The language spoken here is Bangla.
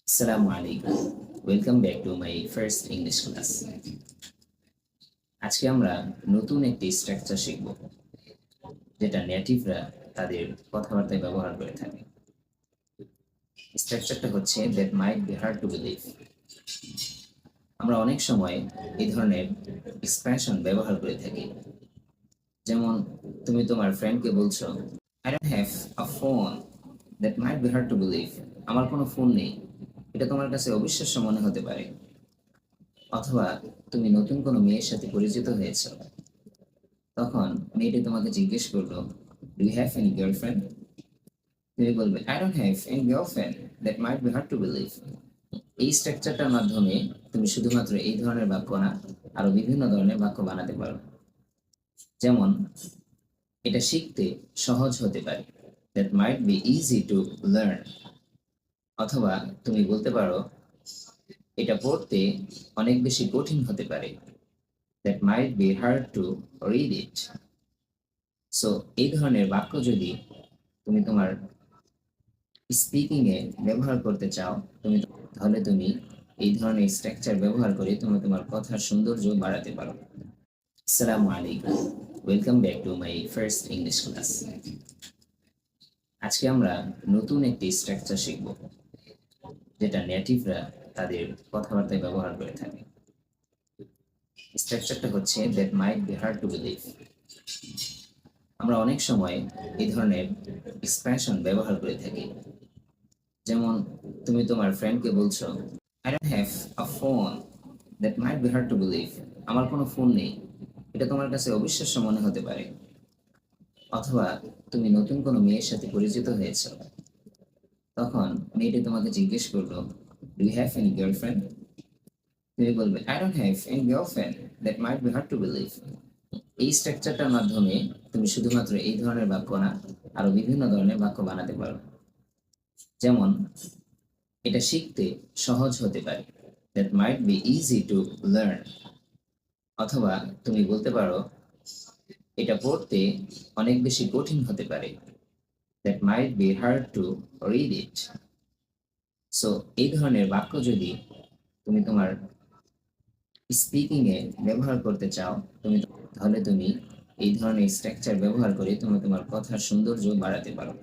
আসসালামু আলাইকুম। Welcome back to my first English class. আজকে আমরা নতুন একটি স্ট্রাকচার শিখব, যেটা নেটিভরা তাদের কথাবার্তায় ব্যবহার করে থাকে। স্ট্রাকচারটা হচ্ছে that might be hard to believe. আমরা অনেক সময় এই ধরনের এক্সপ্রেশন ব্যবহার করে থাকি। যেমন, তুমি তোমার ফ্রেন্ডকে বলছো, I don't have a phone, that might be hard to believe. আমার কোনো ফোন নেই, এটা তোমার কাছে অবিশ্বাস্য মনে হতে পারে। অথবা তুমি নতুন কোনো মেয়ের সাথে পরিচিত হয়েছ, তখন মেয়েটি তোমাকে জিজ্ঞেস করলো, do you have any girlfriend? তুমি বলবে, I don't have any girlfriend, that might be hard to believe. এই স্ট্রাকচারটার মাধ্যমে তুমি শুধুমাত্র এই ধরনের বাক্য না, আরো বিভিন্ন ধরনের বাক্য বানাতে পারো। যেমন, এটা শিখতে সহজ হতে পারে, that might be easy to learn. অথবা তুমি বলতে পারো, এটা পড়তে অনেক বেশি কঠিন হতে পারে, that might be hard to read it. So এই ধরনের বাক্য যদি তুমি তোমার স্পিকিং এ ব্যবহার করতে চাও, তাহলে তুমি এই ধরনের স্ট্রাকচার ব্যবহার করে তুমি তোমার কথার সৌন্দর্য বাড়াতে পারো। আসসালামু আলাইকুম। Welcome back to my first English class. আজকে আমরা নতুন একটি স্ট্রাকচার শিখব, যেটা নেটিভরা তাদের কথাবার্তায় ব্যবহার করে থাকে। স্ট্রাকচারটা হচ্ছে that might be hard to believe. আমরা অনেক সময় এই ধরনের এক্সপ্রেশন ব্যবহার করে থাকি। যেমন, তুমি তোমার ফ্রেন্ডকে বলছো, I don't have a phone, that might be hard to believe. আমার কোনো ফোন নেই, এটা তোমার কাছে অবিশ্বাস্য মনে হতে পারে। অথবা তুমি নতুন কোনো মেয়ের সাথে পরিচিত হয়েছ, তখন মেয়েটি তোমাকে জিজ্ঞেস করলো, do you have any girlfriend? তুমি বলবে, I don't have any girlfriend, that might be hard to believe. এই স্ট্রাকচারটার মাধ্যমে তুমি শুধুমাত্র এই ধরনের বাক্য না, আরো বিভিন্ন ধরনের বাক্য বানাতে পারো। যেমন, এটা শিখতে সহজ হতে পারে, that might be easy to learn. অথবা তুমি বলতে পারো, এটা পড়তে অনেক বেশি কঠিন হতে পারে, that might be hard to read it. So এই ধরনের বাক্য যদি তুমি তোমার স্পিকিং এ ব্যবহার করতে চাও, তাহলে তুমি এই ধরনের স্ট্রাকচার ব্যবহার করে তুমি তোমার কথার সৌন্দর্য বাড়াতে পারো।